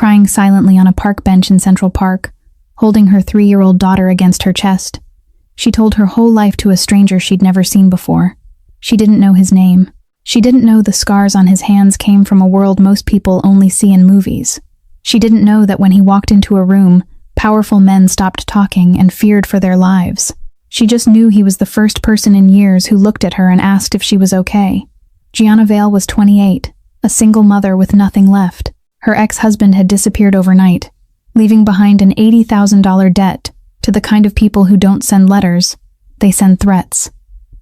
crying silently on a park bench in Central Park, holding her 3-year-old daughter against her chest. She told her whole life to a stranger she'd never seen before. She didn't know his name. She didn't know the scars on his hands came from a world most people only see in movies. She didn't know that when he walked into a room, powerful men stopped talking and feared for their lives. She just knew he was the first person in years who looked at her and asked if she was okay. Gianna Vale was 28, a single mother with nothing left. Her ex-husband had disappeared overnight, leaving behind an $80,000 debt to the kind of people who don't send letters, they send threats.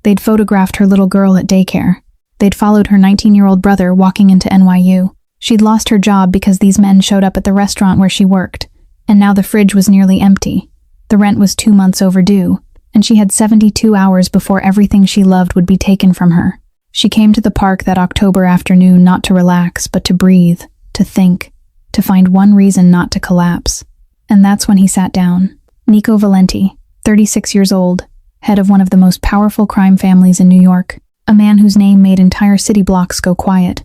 They'd photographed her little girl at daycare. They'd followed her 19-year-old brother walking into NYU. She'd lost her job because these men showed up at the restaurant where she worked, and now the fridge was nearly empty. The rent was 2 months overdue, and she had 72 hours before everything she loved would be taken from her. She came to the park that October afternoon not to relax, but to breathe, to think, to find one reason not to collapse. And that's when he sat down. Nico Valenti, 36 years old, head of one of the most powerful crime families in New York, a man whose name made entire city blocks go quiet.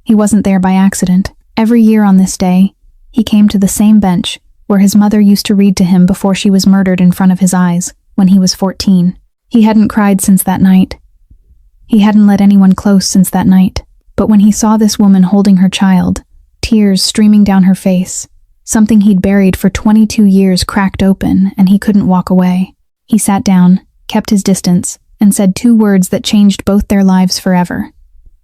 He wasn't there by accident. Every year on this day, he came to the same bench where his mother used to read to him before she was murdered in front of his eyes when he was 14. He hadn't cried since that night. He hadn't let anyone close since that night. But when he saw this woman holding her child, tears streaming down her face, something he'd buried for 22 years cracked open, and he couldn't walk away. He sat down, kept his distance, and said 2 words that changed both their lives forever.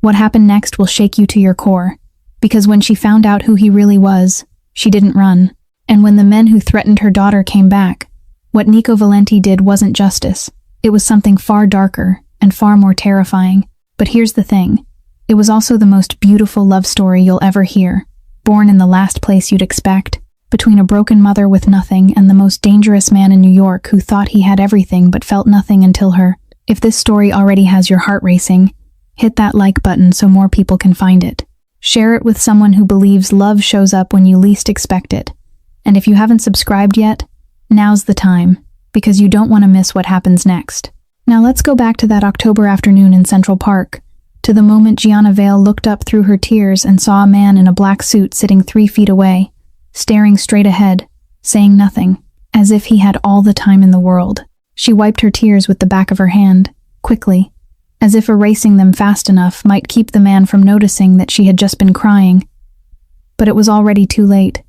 What happened next will shake you to your core, because when she found out who he really was, she didn't run. And when the men who threatened her daughter came back, what Nico Valenti did wasn't justice. It was something far darker and far more terrifying. But here's the thing. It was also the most beautiful love story you'll ever hear, born in the last place you'd expect, between a broken mother with nothing and the most dangerous man in New York who thought he had everything but felt nothing until her. If this story already has your heart racing, hit that like button so more people can find it. Share it with someone who believes love shows up when you least expect it. And if you haven't subscribed yet, now's the time, because you don't want to miss what happens next. Now let's go back to that October afternoon in Central Park, to the moment Gianna Vale looked up through her tears and saw a man in a black suit sitting 3 feet away, staring straight ahead, saying nothing, as if he had all the time in the world. She wiped her tears with the back of her hand, quickly, as if erasing them fast enough might keep the man from noticing that she had just been crying. But it was already too late.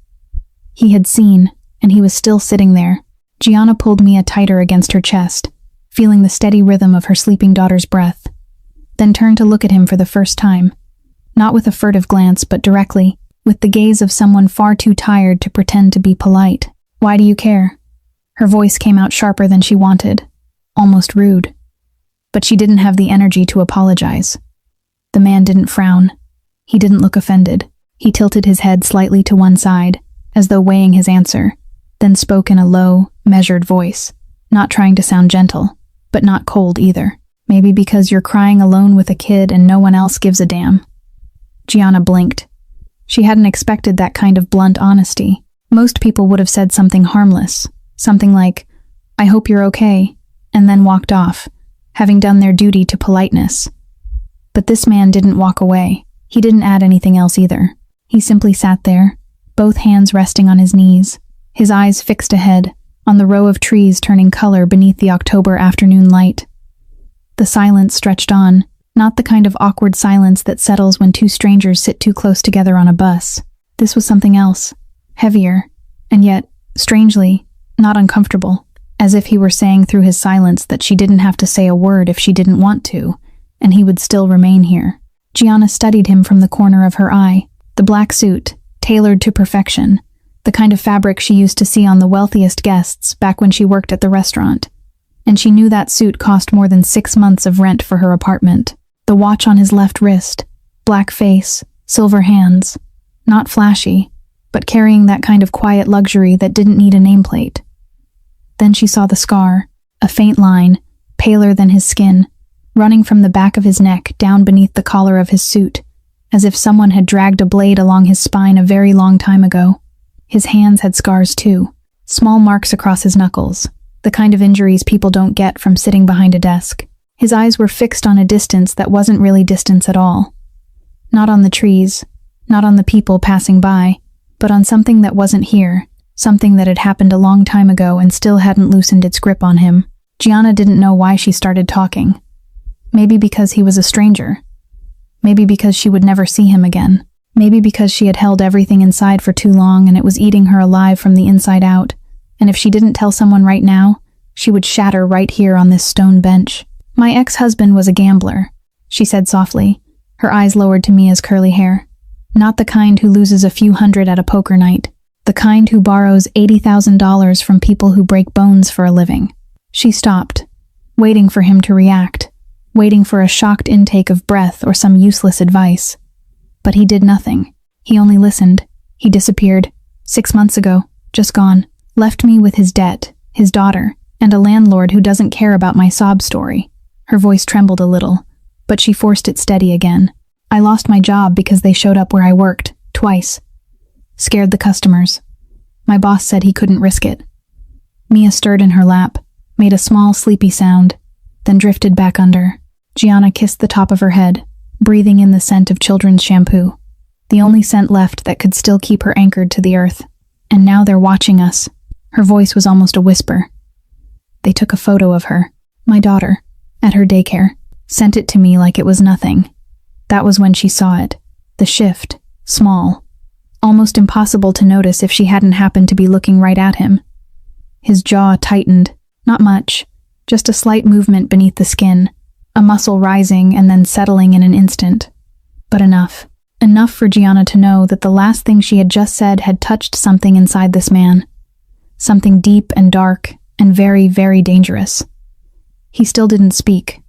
He had seen, and he was still sitting there. Gianna pulled Mia tighter against her chest, feeling the steady rhythm of her sleeping daughter's breath, then turned to look at him for the first time, not with a furtive glance, but directly, with the gaze of someone far too tired to pretend to be polite. "Why do you care?" Her voice came out sharper than she wanted, almost rude. But she didn't have the energy to apologize. The man didn't frown. He didn't look offended. He tilted his head slightly to one side, as though weighing his answer, then spoke in a low, measured voice, not trying to sound gentle, but not cold either. "Maybe because you're crying alone with a kid and no one else gives a damn." Gianna blinked. She hadn't expected that kind of blunt honesty. Most people would have said something harmless, something like, "I hope you're okay," and then walked off, having done their duty to politeness. But this man didn't walk away. He didn't add anything else either. He simply sat there, both hands resting on his knees, his eyes fixed ahead, on the row of trees turning color beneath the October afternoon light. The silence stretched on, not the kind of awkward silence that settles when 2 strangers sit too close together on a bus. This was something else, heavier, and yet, strangely, not uncomfortable, as if he were saying through his silence that she didn't have to say a word if she didn't want to, and he would still remain here. Gianna studied him from the corner of her eye, the black suit, tailored to perfection, the kind of fabric she used to see on the wealthiest guests back when she worked at the restaurant. And she knew that suit cost more than 6 months of rent for her apartment. The watch on his left wrist, black face, silver hands, not flashy, but carrying that kind of quiet luxury that didn't need a nameplate. Then she saw the scar, a faint line, paler than his skin, running from the back of his neck down beneath the collar of his suit, as if someone had dragged a blade along his spine a very long time ago. His hands had scars too, small marks across his knuckles, the kind of injuries people don't get from sitting behind a desk. His eyes were fixed on a distance that wasn't really distance at all. Not on the trees, not on the people passing by, but on something that wasn't here, something that had happened a long time ago and still hadn't loosened its grip on him. Gianna didn't know why she started talking. Maybe because he was a stranger. Maybe because she would never see him again. Maybe because she had held everything inside for too long and it was eating her alive from the inside out, and if she didn't tell someone right now, she would shatter right here on this stone bench. "My ex-husband was a gambler," she said softly, her eyes lowered to Mia's curly hair. "Not the kind who loses a few hundred at a poker night. The kind who borrows $80,000 from people who break bones for a living." She stopped, waiting for him to react, waiting for a shocked intake of breath or some useless advice. But he did nothing. He only listened. He disappeared. 6 months ago, just gone. Left me with his debt, his daughter, and a landlord who doesn't care about my sob story. Her voice trembled a little, but she forced it steady again. "I lost my job because they showed up where I worked, twice. Scared the customers. My boss said he couldn't risk it." Mia stirred in her lap, made a small sleepy sound, then drifted back under. Gianna kissed the top of her head, breathing in the scent of children's shampoo, the only scent left that could still keep her anchored to the earth. "And now they're watching us." Her voice was almost a whisper. "They took a photo of her, my daughter, at her daycare, sent it to me like it was nothing. That was when she saw it. The shift, small, almost impossible to notice if she hadn't happened to be looking right at him. His jaw tightened, not much, just a slight movement beneath the skin, a muscle rising and then settling in an instant. But enough. Enough for Gianna to know that the last thing she had just said had touched something inside this man. Something deep and dark and very, very dangerous. He still didn't speak.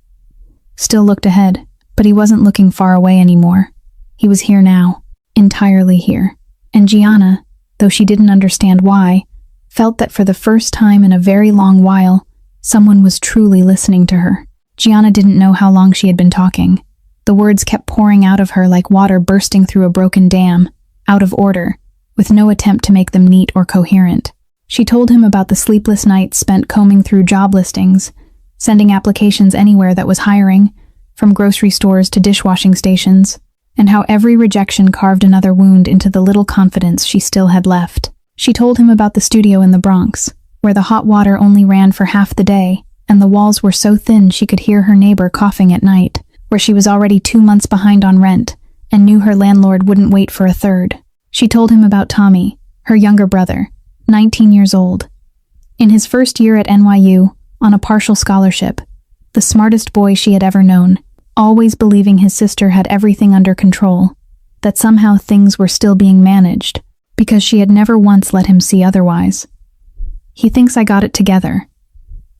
Still looked ahead, but he wasn't looking far away anymore. He was here now, entirely here. And Gianna, though she didn't understand why, felt that for the first time in a very long while, someone was truly listening to her. Gianna didn't know how long she had been talking. The words kept pouring out of her like water bursting through a broken dam, out of order, with no attempt to make them neat or coherent. She told him about the sleepless nights spent combing through job listings, sending applications anywhere that was hiring, from grocery stores to dishwashing stations, and how every rejection carved another wound into the little confidence she still had left. She told him about the studio in the Bronx, where the hot water only ran for half the day, and the walls were so thin she could hear her neighbor coughing at night, where she was already 2 months behind on rent, and knew her landlord wouldn't wait for a third. She told him about Tommy, her younger brother, 19 years old. In his first year at NYU, on a partial scholarship, the smartest boy she had ever known, always believing his sister had everything under control, that somehow things were still being managed, because she had never once let him see otherwise. "He thinks I got it together,"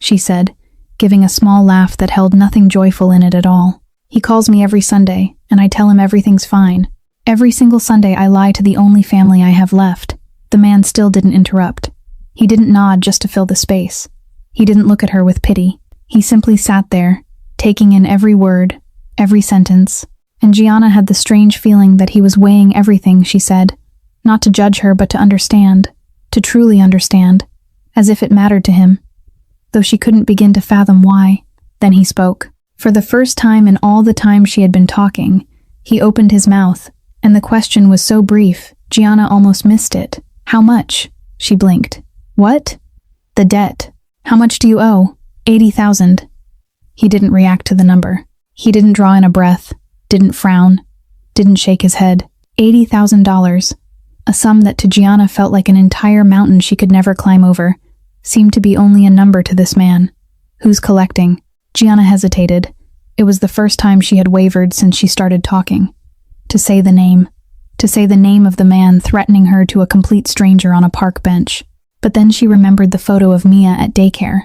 she said, giving a small laugh that held nothing joyful in it at all. "He calls me every Sunday, and I tell him everything's fine. Every single Sunday I lie to the only family I have left." The man still didn't interrupt. He didn't nod just to fill the space. He didn't look at her with pity. He simply sat there, taking in every word, every sentence, and Gianna had the strange feeling that he was weighing everything she said, not to judge her but to understand, to truly understand, as if it mattered to him, though she couldn't begin to fathom why. Then he spoke. For the first time in all the time she had been talking, he opened his mouth, and the question was so brief, Gianna almost missed it. "How much?" She blinked. "What?" "The debt. How much do you owe?" 80,000. He didn't react to the number. He didn't draw in a breath, didn't frown, didn't shake his head. $80,000. A sum that to Gianna felt like an entire mountain she could never climb over, seemed to be only a number to this man. Who's collecting? Gianna hesitated. It was the first time she had wavered since she started talking. To say the name of the man threatening her to a complete stranger on a park bench. But then she remembered the photo of Mia at daycare,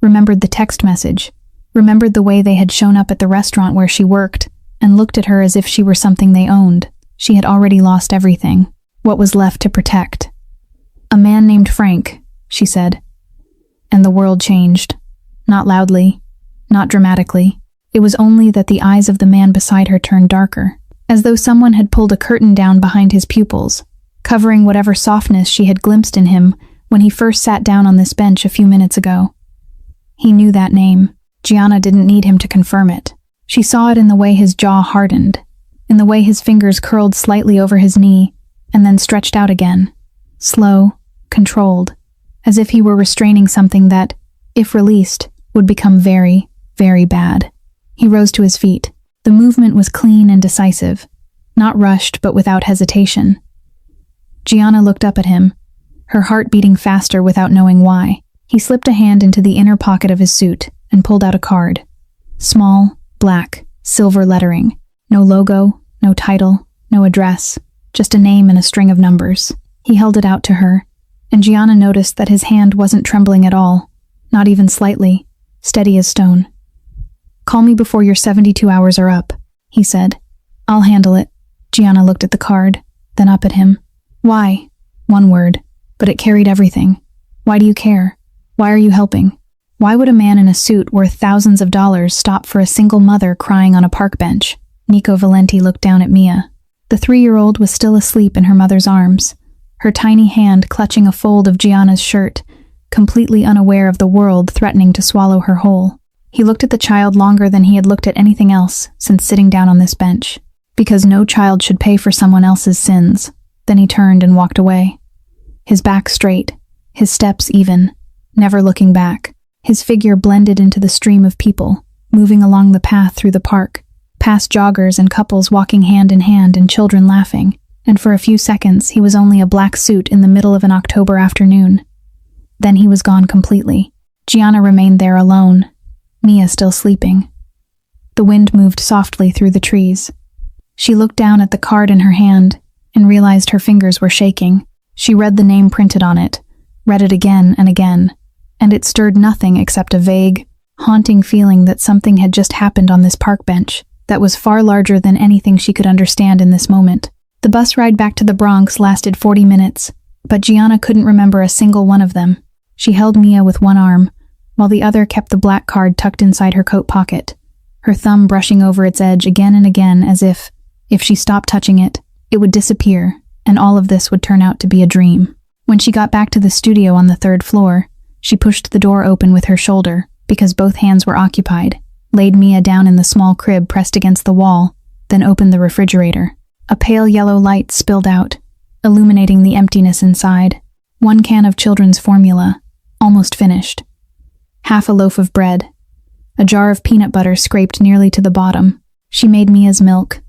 remembered the text message, remembered the way they had shown up at the restaurant where she worked, and looked at her as if she were something they owned. She had already lost everything. What was left to protect? "A man named Frank," she said. And the world changed. Not loudly, not dramatically. It was only that the eyes of the man beside her turned darker, as though someone had pulled a curtain down behind his pupils, covering whatever softness she had glimpsed in him when he first sat down on this bench a few minutes ago. He knew that name. Gianna didn't need him to confirm it. She saw it in the way his jaw hardened, in the way his fingers curled slightly over his knee, and then stretched out again. Slow, controlled, as if he were restraining something that, if released, would become very, very bad. He rose to his feet. The movement was clean and decisive, not rushed but without hesitation. Gianna looked up at him, her heart beating faster without knowing why. He slipped a hand into the inner pocket of his suit and pulled out a card. Small, black, silver lettering. No logo, no title, no address, just a name and a string of numbers. He held it out to her, and Gianna noticed that his hand wasn't trembling at all, not even slightly, steady as stone. "Call me before your 72 hours are up," he said. "I'll handle it." Gianna looked at the card, then up at him. "Why?" One word, but it carried everything. "Why do you care? Why are you helping? Why would a man in a suit worth thousands of dollars stop for a single mother crying on a park bench?" Nico Valenti looked down at Mia. The 3-year-old was still asleep in her mother's arms, her tiny hand clutching a fold of Gianna's shirt, completely unaware of the world threatening to swallow her whole. He looked at the child longer than he had looked at anything else since sitting down on this bench, because no child should pay for someone else's sins. Then he turned and walked away. His back straight, his steps even, never looking back. His figure blended into the stream of people, moving along the path through the park, past joggers and couples walking hand in hand and children laughing, and for a few seconds he was only a black suit in the middle of an October afternoon. Then he was gone completely. Gianna remained there alone, Mia still sleeping. The wind moved softly through the trees. She looked down at the card in her hand and realized her fingers were shaking. She read the name printed on it, read it again and again, and it stirred nothing except a vague, haunting feeling that something had just happened on this park bench that was far larger than anything she could understand in this moment. The bus ride back to the Bronx lasted 40 minutes, but Gianna couldn't remember a single one of them. She held Mia with one arm, while the other kept the black card tucked inside her coat pocket, her thumb brushing over its edge again and again as if she stopped touching it, it would disappear, and all of this would turn out to be a dream. When she got back to the studio on the 3rd floor, she pushed the door open with her shoulder, because both hands were occupied, laid Mia down in the small crib pressed against the wall, then opened the refrigerator. A pale yellow light spilled out, illuminating the emptiness inside. 1 can of children's formula, almost finished. Half a loaf of bread. A jar of peanut butter scraped nearly to the bottom. She made Mia's milk,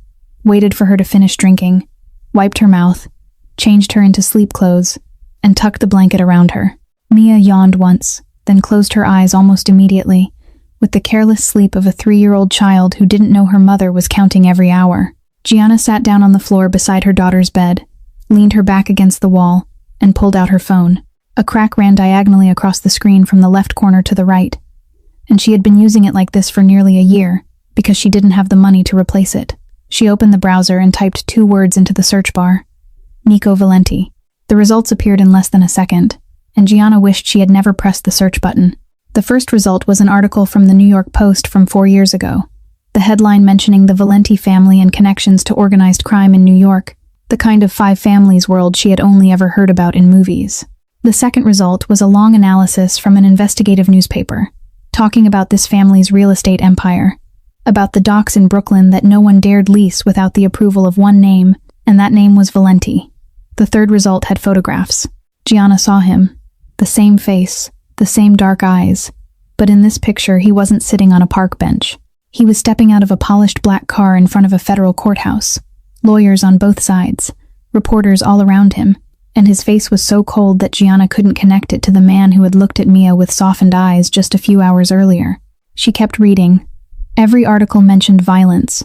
waited for her to finish drinking, wiped her mouth, changed her into sleep clothes, and tucked the blanket around her. Mia yawned once, then closed her eyes almost immediately, with the careless sleep of a 3-year-old child who didn't know her mother was counting every hour. Gianna sat down on the floor beside her daughter's bed, leaned her back against the wall, and pulled out her phone. A crack ran diagonally across the screen from the left corner to the right, and she had been using it like this for nearly a year, because she didn't have the money to replace it. She opened the browser and typed 2 words into the search bar. Nico Valenti. The results appeared in less than a second, and Gianna wished she had never pressed the search button. The first result was an article from the New York Post from 4 years ago, the headline mentioning the Valenti family and connections to organized crime in New York, the kind of 5 families world she had only ever heard about in movies. The second result was a long analysis from an investigative newspaper, talking about this family's real estate empire, about the docks in Brooklyn that no one dared lease without the approval of one name, and that name was Valenti. The third result had photographs. Gianna saw him, the same face, the same dark eyes, but in this picture he wasn't sitting on a park bench. He was stepping out of a polished black car in front of a federal courthouse, lawyers on both sides, reporters all around him, and his face was so cold that Gianna couldn't connect it to the man who had looked at Mia with softened eyes just a few hours earlier. She kept reading. Every article mentioned violence.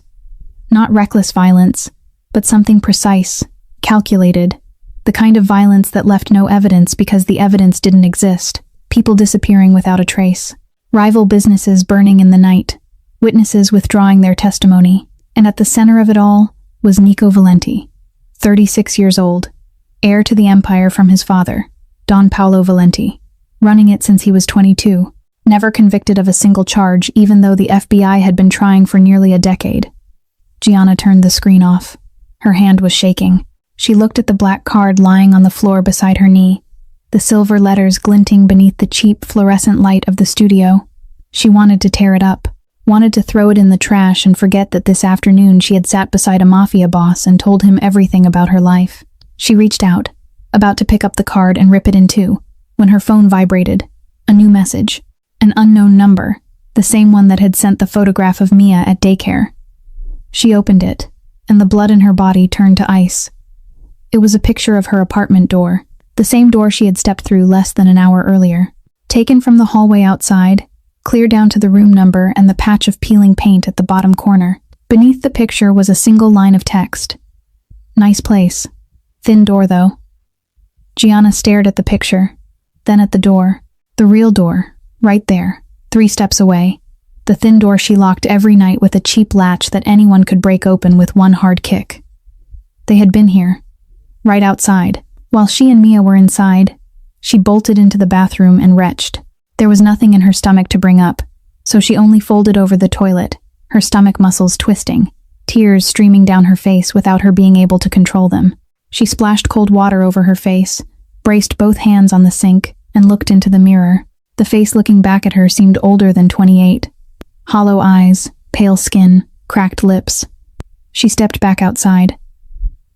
Not reckless violence, but something precise, calculated, the kind of violence that left no evidence because the evidence didn't exist, people disappearing without a trace, rival businesses burning in the night, witnesses withdrawing their testimony, and at the center of it all was Nico Valenti, 36 years old, heir to the empire from his father, Don Paolo Valenti, running it since he was 22, never convicted of a single charge even though the FBI had been trying for nearly a decade. Gianna turned the screen off. Her hand was shaking. She looked at the black card lying on the floor beside her knee, the silver letters glinting beneath the cheap fluorescent light of the studio. She wanted to tear it up, wanted to throw it in the trash and forget that this afternoon she had sat beside a mafia boss and told him everything about her life. She reached out, about to pick up the card and rip it in two, when her phone vibrated. A new message. An unknown number, the same one that had sent the photograph of Mia at daycare. She opened it, and the blood in her body turned to ice. It was a picture of her apartment door, the same door she had stepped through less than an hour earlier. Taken from the hallway outside, clear down to the room number and the patch of peeling paint at the bottom corner. Beneath the picture was a single line of text. Nice place. Thin door, though. Gianna stared at the picture, then at the door. The real door, right there, 3 steps away. The thin door she locked every night with a cheap latch that anyone could break open with one hard kick. They had been here, right outside. While she and Mia were inside, she bolted into the bathroom and retched. There was nothing in her stomach to bring up, so she only folded over the toilet, her stomach muscles twisting, tears streaming down her face without her being able to control them. She splashed cold water over her face, braced both hands on the sink, and looked into the mirror. The face looking back at her seemed older than 28. Hollow eyes, pale skin, cracked lips. She stepped back outside.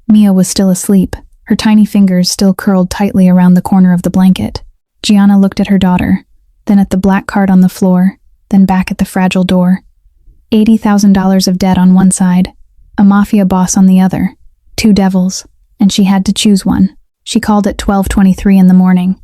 Mia was still asleep, her tiny fingers still curled tightly around the corner of the blanket. Gianna looked at her daughter, then at the black card on the floor, then back at the fragile door. $80,000 of debt on one side, a mafia boss on the other, 2 devils, and she had to choose one. She called at 12:23 in the morning.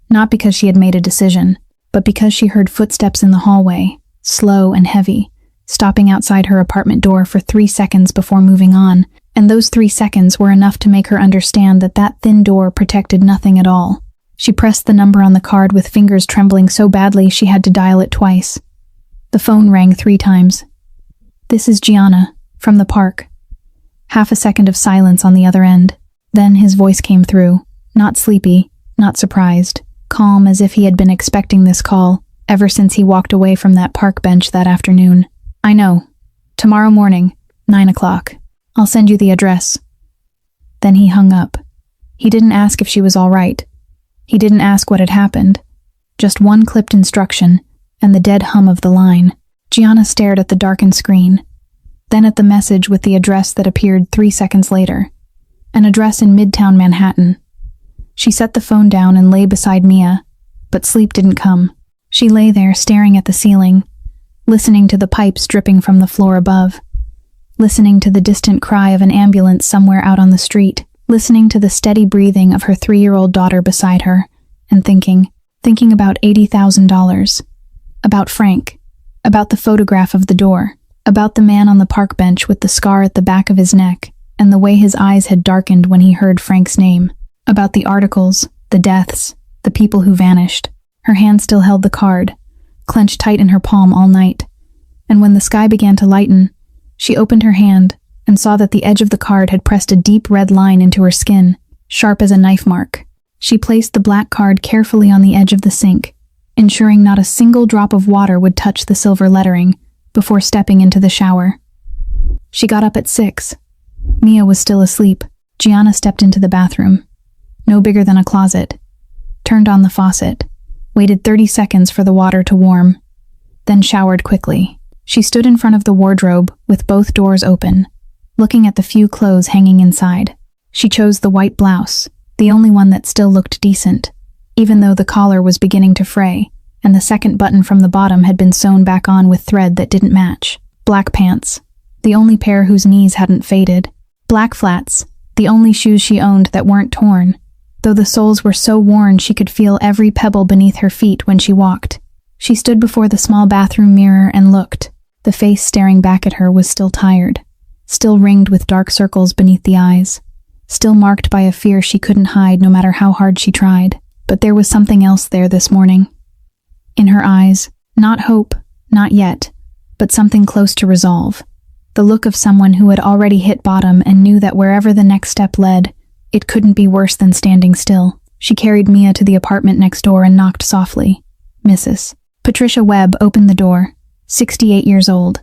Not because she had made a decision, but because she heard footsteps in the hallway, slow and heavy, stopping outside her apartment door for 3 seconds before moving on, and those 3 seconds were enough to make her understand that that thin door protected nothing at all. She pressed the number on the card with fingers trembling so badly she had to dial it twice. The phone rang 3 times. "This is Gianna, from the park." Half a second of silence on the other end. Then his voice came through, not sleepy, not surprised, calm as if he had been expecting this call ever since he walked away from that park bench that afternoon. "I know. Tomorrow morning, 9 o'clock. I'll send you the address." Then he hung up. He didn't ask if she was all right. He didn't ask what had happened. Just one clipped instruction, and the dead hum of the line. Gianna stared at the darkened screen, then at the message with the address that appeared 3 seconds later. An address in Midtown Manhattan. She set the phone down and lay beside Mia, but sleep didn't come. She lay there staring at the ceiling, listening to the pipes dripping from the floor above, listening to the distant cry of an ambulance somewhere out on the street, listening to the steady breathing of her 3-year-old daughter beside her, and thinking about $80,000, about Frank, about the photograph of the door, about the man on the park bench with the scar at the back of his neck, and the way his eyes had darkened when he heard Frank's name, about the articles, the deaths, the people who vanished. Her hand still held the card, clenched tight in her palm all night, and when the sky began to lighten, she opened her hand and saw that the edge of the card had pressed a deep red line into her skin, sharp as a knife mark. She placed the black card carefully on the edge of the sink, ensuring not a single drop of water would touch the silver lettering before stepping into the shower. She got up at 6. Mia was still asleep. Gianna stepped into the bathroom, no bigger than a closet, turned on the faucet, waited 30 seconds for the water to warm, then showered quickly. She stood in front of the wardrobe with both doors open, looking at the few clothes hanging inside. She chose the white blouse, the only one that still looked decent, even though the collar was beginning to fray, and the second button from the bottom had been sewn back on with thread that didn't match. Black pants, the only pair whose knees hadn't faded. Black flats, the only shoes she owned that weren't torn, though the soles were so worn she could feel every pebble beneath her feet when she walked. She stood before the small bathroom mirror and looked. The face staring back at her was still tired, still ringed with dark circles beneath the eyes, still marked by a fear she couldn't hide no matter how hard she tried. But there was something else there this morning. In her eyes, not hope, not yet, but something close to resolve. The look of someone who had already hit bottom and knew that wherever the next step led, it couldn't be worse than standing still. She carried Mia to the apartment next door and knocked softly. Mrs. Patricia Webb opened the door, 68 years old,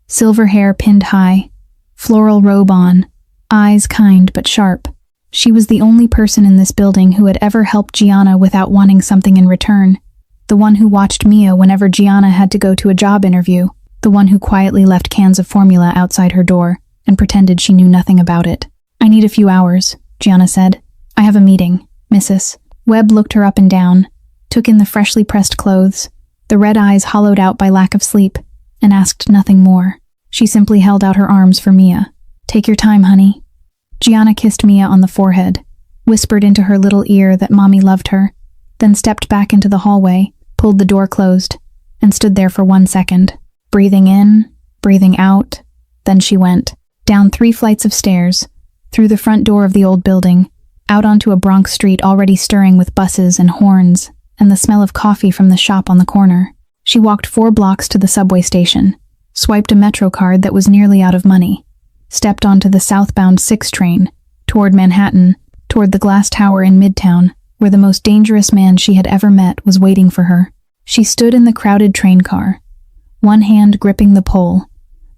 silver hair pinned high, floral robe on, eyes kind but sharp. She was the only person in this building who had ever helped Gianna without wanting something in return. The one who watched Mia whenever Gianna had to go to a job interview. The one who quietly left cans of formula outside her door and pretended she knew nothing about it. "I need a few hours," Gianna said. "I have a meeting, Mrs." Webb looked her up and down, took in the freshly pressed clothes, the red eyes hollowed out by lack of sleep, and asked nothing more. She simply held out her arms for Mia. "Take your time, honey." Gianna kissed Mia on the forehead, whispered into her little ear that Mommy loved her, then stepped back into the hallway, pulled the door closed, and stood there for 1 second, breathing in, breathing out. Then she went, down 3 flights of stairs, through the front door of the old building, out onto a Bronx street already stirring with buses and horns, and the smell of coffee from the shop on the corner. She walked 4 blocks to the subway station, swiped a Metro card that was nearly out of money, stepped onto the southbound 6 train, toward Manhattan, toward the glass tower in Midtown, where the most dangerous man she had ever met was waiting for her. She stood in the crowded train car, one hand gripping the pole,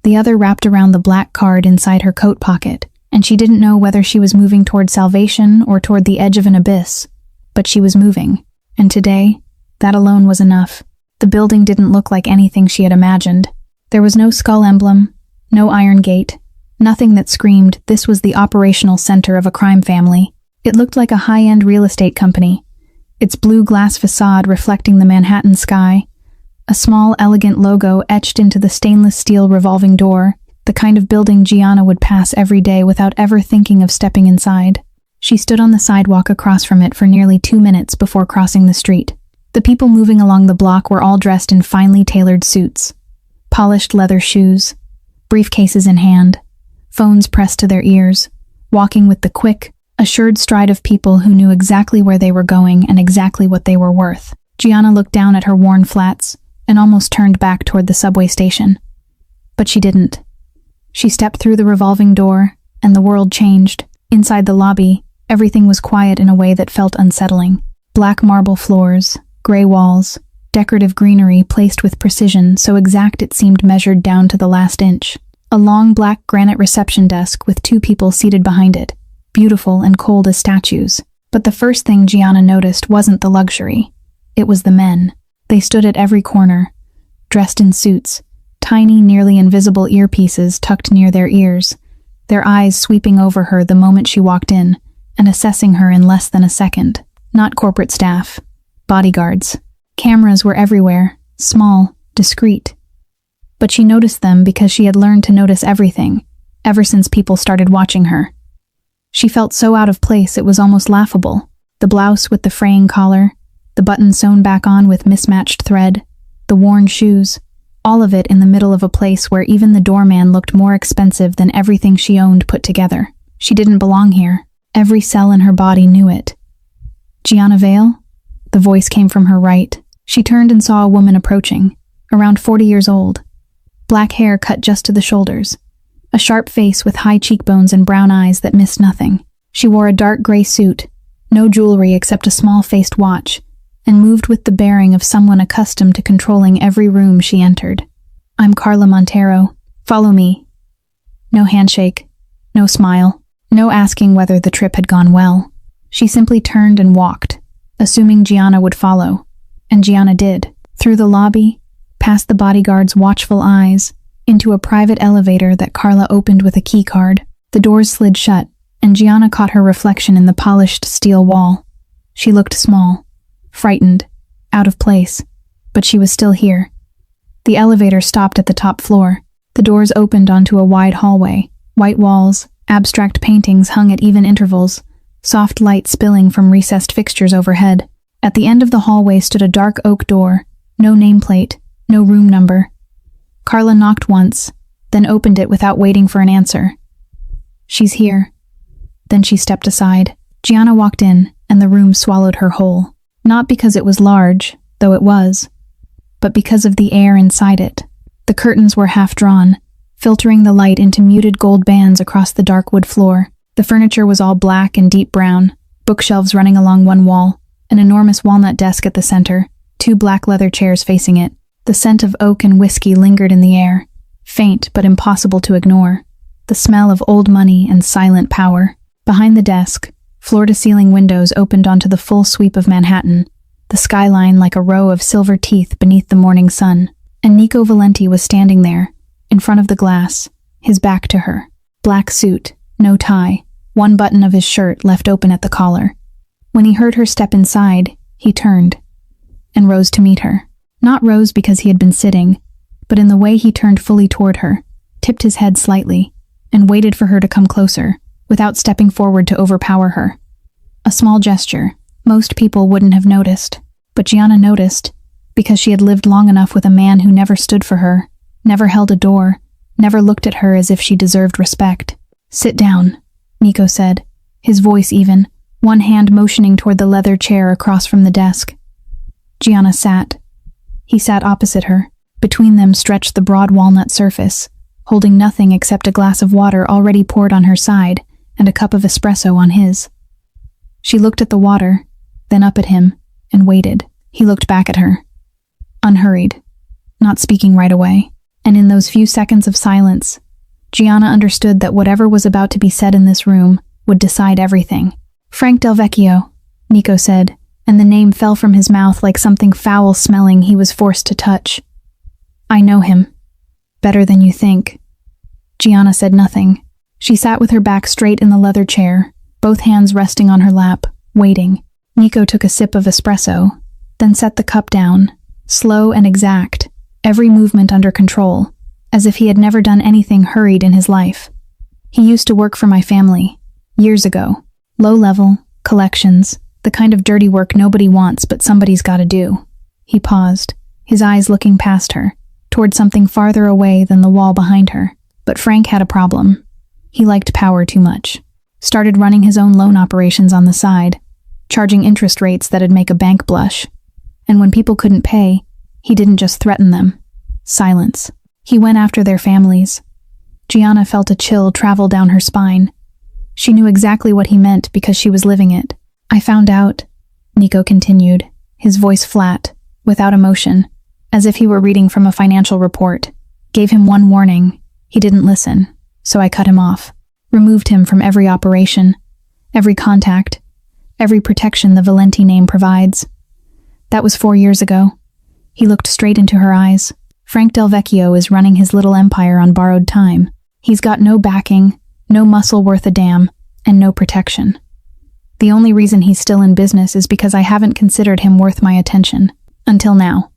the other wrapped around the black card inside her coat pocket, and she didn't know whether she was moving toward salvation or toward the edge of an abyss. But she was moving, and today, that alone was enough. The building didn't look like anything she had imagined. There was no skull emblem, no iron gate, nothing that screamed this was the operational center of a crime family. It looked like a high-end real estate company, its blue glass facade reflecting the Manhattan sky, a small, elegant logo etched into the stainless steel revolving door, the kind of building Gianna would pass every day without ever thinking of stepping inside. She stood on the sidewalk across from it for nearly 2 minutes before crossing the street. The people moving along the block were all dressed in finely tailored suits, polished leather shoes, briefcases in hand, phones pressed to their ears, walking with the quick, assured stride of people who knew exactly where they were going and exactly what they were worth. Gianna looked down at her worn flats and almost turned back toward the subway station. But she didn't. She stepped through the revolving door, and the world changed. Inside the lobby, everything was quiet in a way that felt unsettling. Black marble floors, gray walls, decorative greenery placed with precision so exact it seemed measured down to the last inch. A long black granite reception desk with 2 people seated behind it, beautiful and cold as statues. But the first thing Gianna noticed wasn't the luxury. It was the men. They stood at every corner, dressed in suits, tiny, nearly invisible earpieces tucked near their ears, their eyes sweeping over her the moment she walked in, and assessing her in less than a second. Not corporate staff, bodyguards. Cameras were everywhere, small, discreet. But she noticed them because she had learned to notice everything, ever since people started watching her. She felt so out of place it was almost laughable. The blouse with the fraying collar, the button sewn back on with mismatched thread, the worn shoes, all of it in the middle of a place where even the doorman looked more expensive than everything she owned put together. She didn't belong here. Every cell in her body knew it. "Gianna Vale?" The voice came from her right. She turned and saw a woman approaching, around 40 years old. Black hair cut just to the shoulders. A sharp face with high cheekbones and brown eyes that missed nothing. She wore a dark gray suit, no jewelry except a small-faced watch, and moved with the bearing of someone accustomed to controlling every room she entered. "I'm Carla Montero. Follow me." No handshake, no smile, no asking whether the trip had gone well. She simply turned and walked, assuming Gianna would follow. And Gianna did. Through the lobby, past the bodyguard's watchful eyes, into a private elevator that Carla opened with a key card. The doors slid shut, and Gianna caught her reflection in the polished steel wall. She looked small, frightened, out of place, but she was still here. The elevator stopped at the top floor. The doors opened onto a wide hallway. White walls, abstract paintings hung at even intervals, soft light spilling from recessed fixtures overhead. At the end of the hallway stood a dark oak door, no nameplate, no room number. Carla knocked once, then opened it without waiting for an answer. "She's here." Then she stepped aside. Gianna walked in, and the room swallowed her whole. Not because it was large, though it was, but because of the air inside it. The curtains were half drawn, filtering the light into muted gold bands across the dark wood floor. The furniture was all black and deep brown, bookshelves running along one wall, an enormous walnut desk at the center, 2 black leather chairs facing it. The scent of oak and whiskey lingered in the air, faint but impossible to ignore. The smell of old money and silent power. Behind the desk, floor-to-ceiling windows opened onto the full sweep of Manhattan, the skyline like a row of silver teeth beneath the morning sun. And Nico Valenti was standing there, in front of the glass, his back to her. Black suit, no tie, one button of his shirt left open at the collar. When he heard her step inside, he turned and rose to meet her. Not rose because he had been sitting, but in the way he turned fully toward her, tipped his head slightly, and waited for her to come closer, without stepping forward to overpower her. A small gesture. Most people wouldn't have noticed, but Gianna noticed, because she had lived long enough with a man who never stood for her, never held a door, never looked at her as if she deserved respect. "Sit down," Nico said, his voice even, one hand motioning toward the leather chair across from the desk. Gianna sat. He sat opposite her. Between them stretched the broad walnut surface, holding nothing except a glass of water already poured on her side and a cup of espresso on his. She looked at the water, then up at him, and waited. He looked back at her. Unhurried, not speaking right away. And in those few seconds of silence, Gianna understood that whatever was about to be said in this room would decide everything. "Frank Del Vecchio," Nico said, and the name fell from his mouth like something foul-smelling he was forced to touch. "I know him. Better than you think." Gianna said nothing. She sat with her back straight in the leather chair, both hands resting on her lap, waiting. Nico took a sip of espresso, then set the cup down, slow and exact, every movement under control, as if he had never done anything hurried in his life. "He used to work for my family, years ago. Low-level, collections, the kind of dirty work nobody wants but somebody's gotta do." He paused, his eyes looking past her, toward something farther away than the wall behind her. But Frank had a problem. He liked power too much. Started running his own loan operations on the side, charging interest rates that'd make a bank blush. And when people couldn't pay, he didn't just threaten them. Silence. He went after their families. Gianna felt a chill travel down her spine. She knew exactly what he meant because she was living it. "I found out," Nico continued, his voice flat, without emotion, as if he were reading from a financial report. "Gave him one warning. He didn't listen, so I cut him off. Removed him from every operation, every contact, every protection the Valenti name provides. That was 4 years ago." He looked straight into her eyes. "Frank Del Vecchio is running his little empire on borrowed time. He's got no backing, no muscle worth a damn, and no protection. The only reason he's still in business is because I haven't considered him worth my attention. Until now."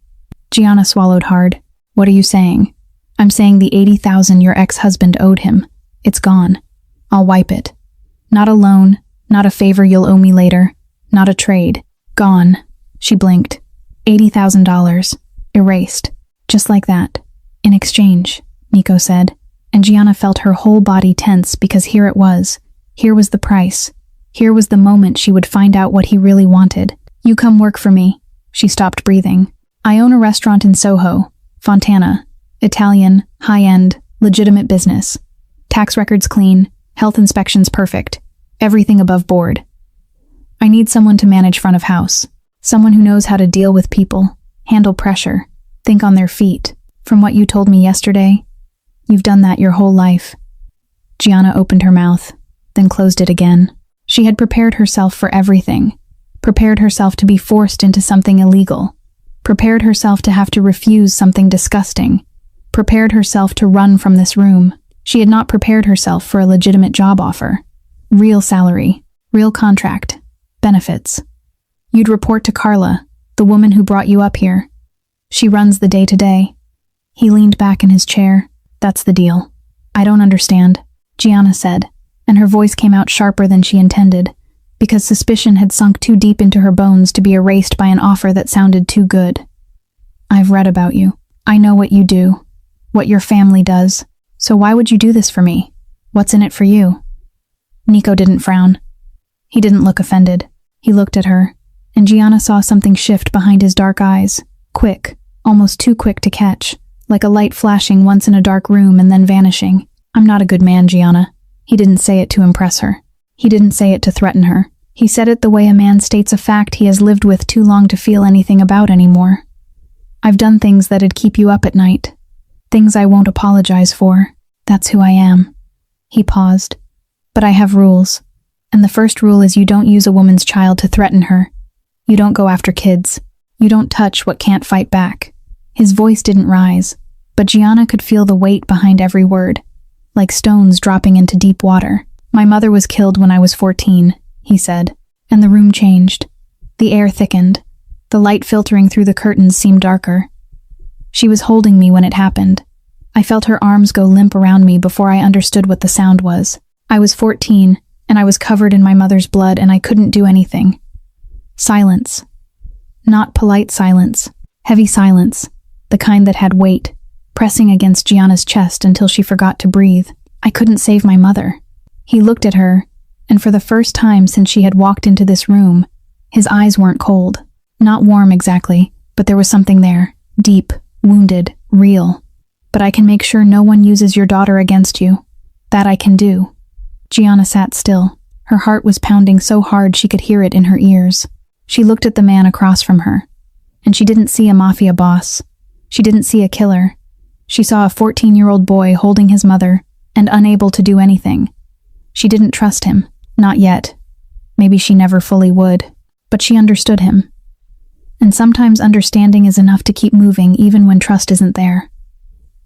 Gianna swallowed hard. "What are you saying?" "I'm saying the $80,000 your ex-husband owed him. It's gone. I'll wipe it. Not a loan, not a favor you'll owe me later, not a trade. Gone." She blinked. $80,000. Erased. Just like that. "In exchange," Nico said, and Gianna felt her whole body tense because here it was. Here was the price. Here was the moment she would find out what he really wanted. "You come work for me." She stopped breathing. "I own a restaurant in Soho, Fontana. Italian, high-end, legitimate business. Tax records clean, health inspections perfect, everything above board. I need someone to manage front of house. Someone who knows how to deal with people, handle pressure, think on their feet. From what you told me yesterday, you've done that your whole life." Gianna opened her mouth, then closed it again. She had prepared herself for everything. Prepared herself to be forced into something illegal. Prepared herself to have to refuse something disgusting. Prepared herself to run from this room. She had not prepared herself for a legitimate job offer. Real salary, real contract, benefits. "You'd report to Carla, the woman who brought you up here. She runs the day-to-day." He leaned back in his chair. "That's the deal." "I don't understand," Gianna said, and her voice came out sharper than she intended, because suspicion had sunk too deep into her bones to be erased by an offer that sounded too good. "I've read about you. I know what you do, what your family does. So why would you do this for me? What's in it for you?" Nico didn't frown. He didn't look offended. He looked at her, and Gianna saw something shift behind his dark eyes, quick, almost too quick to catch, like a light flashing once in a dark room and then vanishing. "I'm not a good man, Gianna." He didn't say it to impress her. He didn't say it to threaten her. He said it the way a man states a fact he has lived with too long to feel anything about anymore. "I've done things that'd keep you up at night. Things I won't apologize for. That's who I am." He paused. "But I have rules. And the first rule is you don't use a woman's child to threaten her. You don't go after kids. You don't touch what can't fight back." His voice didn't rise, but Gianna could feel the weight behind every word, like stones dropping into deep water. My mother was killed when I was 14, he said, and the room changed. The air thickened. The light filtering through the curtains seemed darker. She was holding me when it happened. I felt her arms go limp around me before I understood what the sound was. I was 14, and I was covered in my mother's blood, and I couldn't do anything. Silence. Not polite silence. Heavy silence. The kind that had weight, pressing against Gianna's chest until she forgot to breathe. I couldn't save my mother. He looked at her, and for the first time since she had walked into this room, his eyes weren't cold. Not warm exactly, but there was something there. Deep, wounded, real. But I can make sure no one uses your daughter against you. That I can do. Gianna sat still. Her heart was pounding so hard she could hear it in her ears. She looked at the man across from her, and she didn't see a mafia boss. She didn't see a killer. She saw a 14-year-old boy holding his mother and unable to do anything. She didn't trust him. Not yet. Maybe she never fully would. But she understood him. And sometimes understanding is enough to keep moving even when trust isn't there.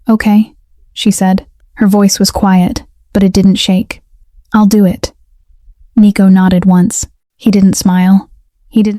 Okay, she said. Her voice was quiet, but it didn't shake. I'll do it. Nico nodded once. He didn't smile. He didn't